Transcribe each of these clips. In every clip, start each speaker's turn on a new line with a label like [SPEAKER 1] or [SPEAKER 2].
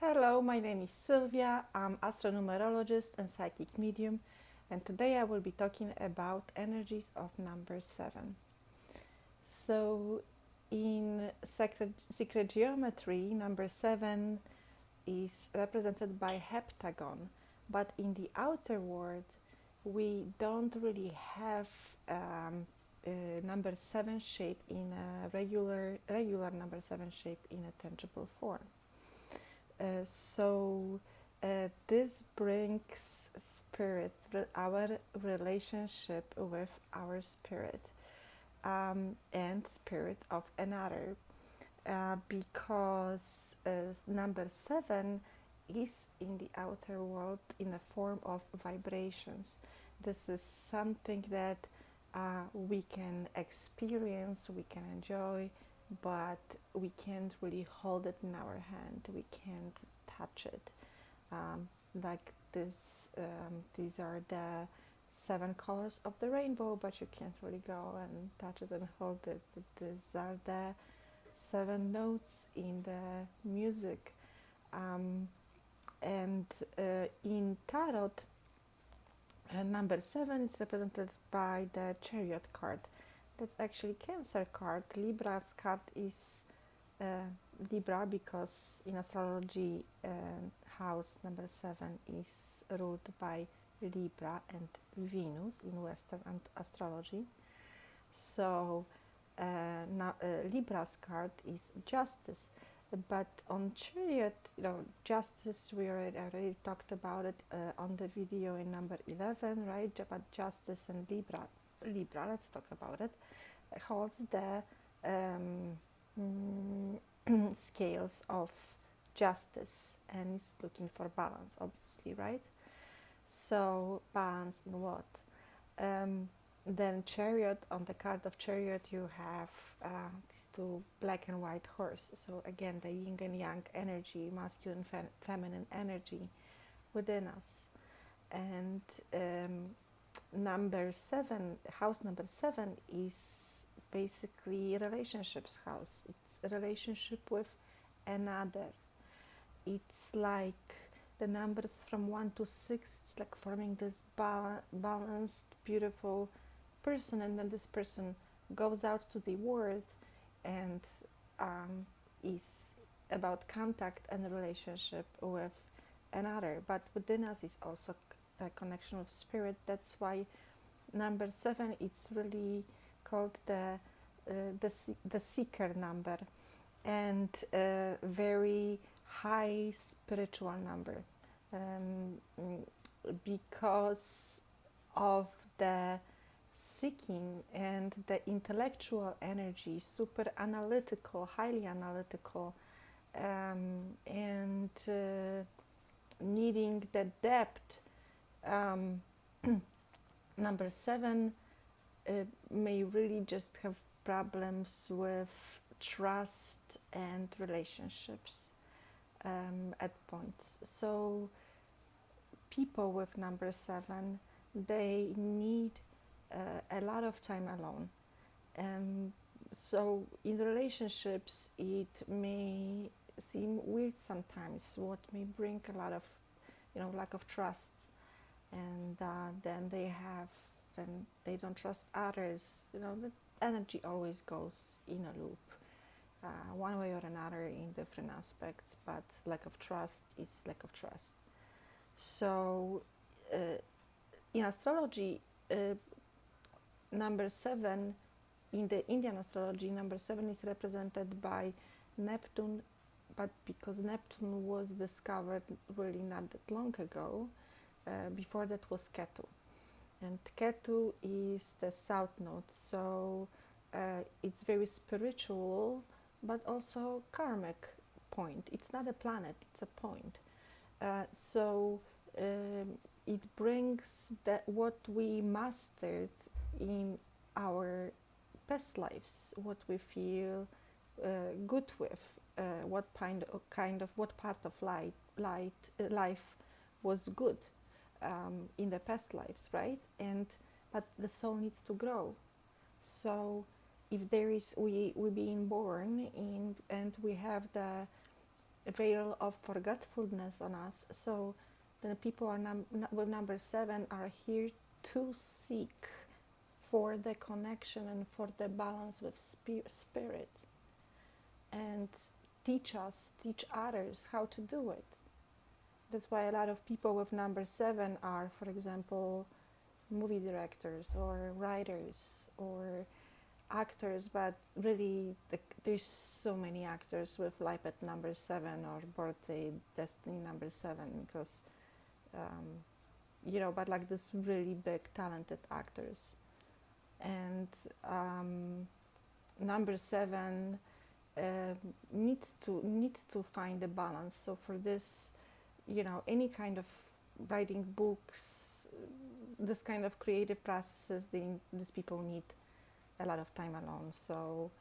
[SPEAKER 1] Hello, my name is Sylvia. I'm astronumerologist and psychic medium, and today I will be talking about energies of number 7. So, in secret geometry, number 7 is represented by heptagon, but in the outer world, we don't really have a number 7 shape in a regular number 7 shape in a tangible form. This brings spirit, our relationship with our spirit, and spirit of another, because number 7 is in the outer world in the form of vibrations. This is something that we can experience, we can enjoy, but we can't really hold it in our hand. We can't touch it. Like this, these are the 7 colors of the rainbow, but you can't really go and touch it and hold it. These are the 7 notes in the music. And in tarot, number 7 is represented by the Chariot card. That's actually Cancer card. Libra's card is Libra because in astrology, house number 7 is ruled by Libra and Venus in Western astrology. So Libra's card is Justice. But on Chariot, Justice, we already talked about it on the video in number 11, right? But Justice and Libra, let's talk about it, holds the scales of justice and is looking for balance, obviously, right? So balance in what? Then Chariot, on the card of Chariot you have these 2 black and white horses. So again, the yin and yang energy, masculine, feminine energy within us. And number 7, house number 7 is basically relationships house. It's a relationship with another. It's like the numbers from 1 to 6. It's like forming this balanced, beautiful person, and then this person goes out to the world and is about contact and relationship with another. But within us is also a connection with spirit. That's why number 7, it's really called the seeker number, and a very high spiritual number, because of the seeking and the intellectual energy, super analytical, highly analytical, and needing the depth. Number 7 may really just have problems with trust and relationships at points. So people with number 7, they need a lot of time alone. So in relationships it may seem weird sometimes, what may bring a lot of lack of trust, and then they don't trust others. The energy always goes in a loop, one way or another in different aspects, but lack of trust is lack of trust. So in astrology, number 7, in the Indian astrology, number 7 is represented by Neptune, but because Neptune was discovered really not that long ago, before that was Ketu. And Ketu is the south node, so it's very spiritual, but also karmic point. It's not a planet, it's a point. So it brings that what we mastered in our past lives, what we feel good with, what part of life was good in the past lives, right? But the soul needs to grow. So if there is we being born in, and we have the veil of forgetfulness on us. So the people are with number 7 are here to seek for the connection and for the balance with spirit, and teach others how to do it. That's why a lot of people with number 7 are, for example, movie directors or writers or actors, but really there's so many actors with life at number 7 or birthday destiny number 7, because but like this really big talented actors. And number 7 needs to find a balance. So for this, any kind of writing books, this kind of creative processes, these people need a lot of time alone. So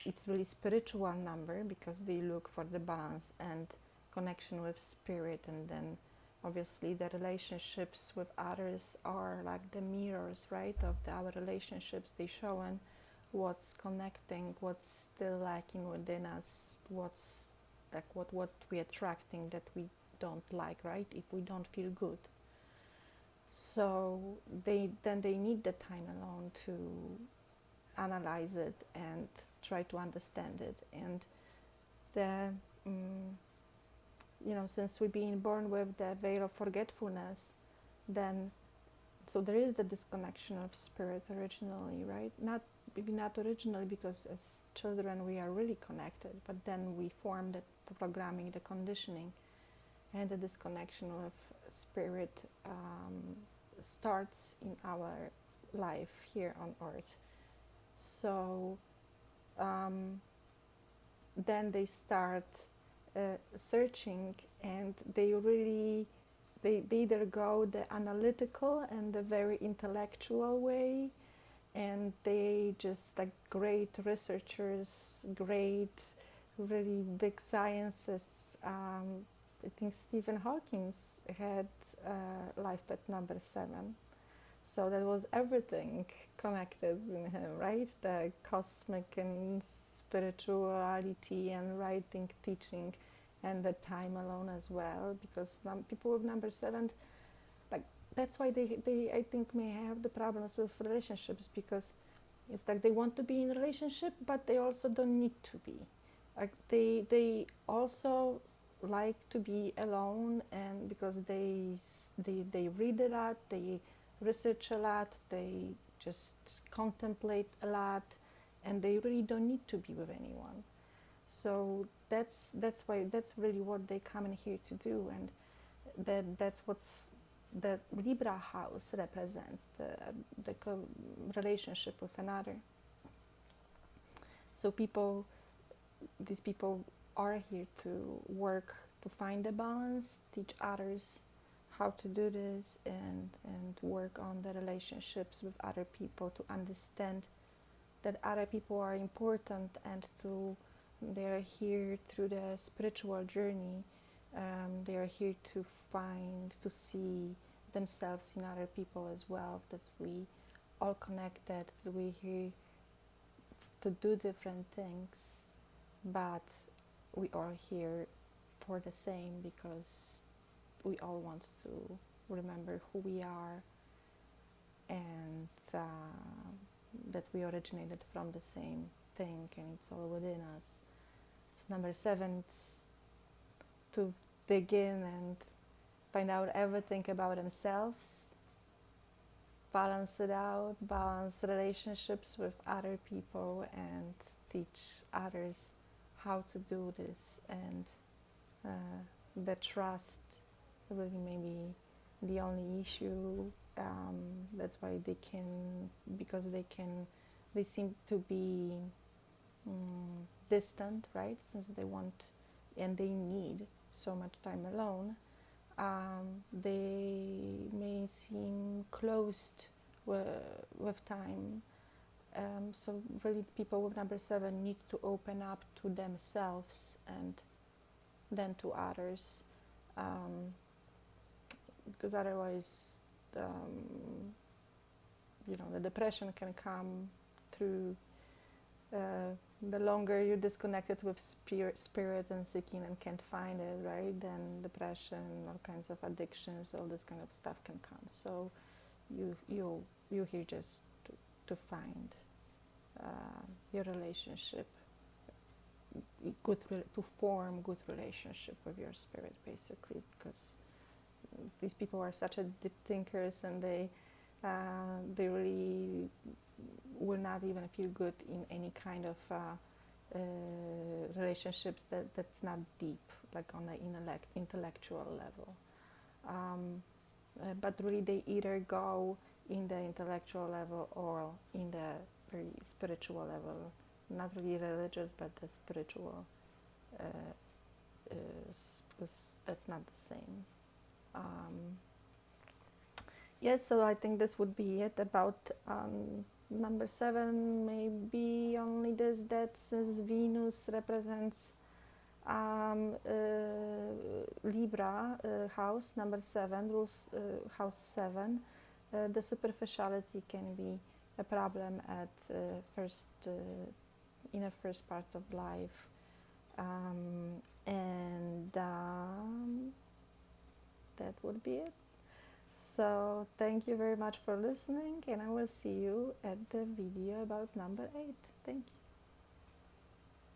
[SPEAKER 1] it's really spiritual number, because they look for the balance and connection with spirit. And then obviously the relationships with others are like the mirrors, right, of our relationships. They show what's connecting, what's still lacking within us, what's like what we're attracting that we don't like, right, if we don't feel good. So they need the time alone to analyze it and try to understand it. And since we're being born with the veil of forgetfulness, then so there is the disconnection of spirit originally, right? Maybe not originally, because as children we are really connected, but then we form the programming, the conditioning, and the disconnection with spirit starts in our life here on earth. So then they start searching, and they either go the analytical and the very intellectual way, and they just like great researchers, great really big scientists. I think Stephen Hawking had life at number 7. So that was everything connected in him, right? The cosmic and spirituality and writing, teaching, and the time alone as well. Because people with number 7, like that's why they I think may have the problems with relationships, because it's like they want to be in a relationship, but they also don't need to be. Like they also like to be alone, and because they read a lot, they research a lot, they just contemplate a lot, and they really don't need to be with anyone. So that's really what they come in here to do, and that's what's the Libra house represents, the relationship with another. So these people are here to work to find a balance, teach others how to do this, and work on the relationships with other people, to understand that other people are important, and they are here through the spiritual journey. They are here to see themselves in other people as well, that we all connected, that we're here to do different things, but we are here for the same, because we all want to remember who we are, and that we originated from the same thing, and it's all within us. So number 7, it's to dig in and find out everything about themselves, balance it out, balance relationships with other people, and teach others how to do this. And the trust really maybe the only issue. That's why they seem to be distant, right? Since they want and they need so much time alone, they may seem closed with time. So really people with number 7 need to open up to themselves and then to others, because otherwise the depression can come through the longer you're disconnected with spirit and seeking and can't find it, right, then depression, all kinds of addictions, all this kind of stuff can come. So you're here just to find your relationship, to form good relationship with your spirit, basically, because these people are such a deep thinkers, and they really will not even feel good in any kind of relationships that's not deep, like on an intellectual level. But really, they either go in the intellectual level or in the very spiritual level, not really religious, but the spiritual, because that's not the same. Yes, so I think this would be it about number 7. Maybe only this, that since Venus represents Libra, house number 7, rules house 7, the superficiality can be a problem at in the first part of life, and that would be it. So thank you very much for listening, and I will see you at the video about number 8. Thank you.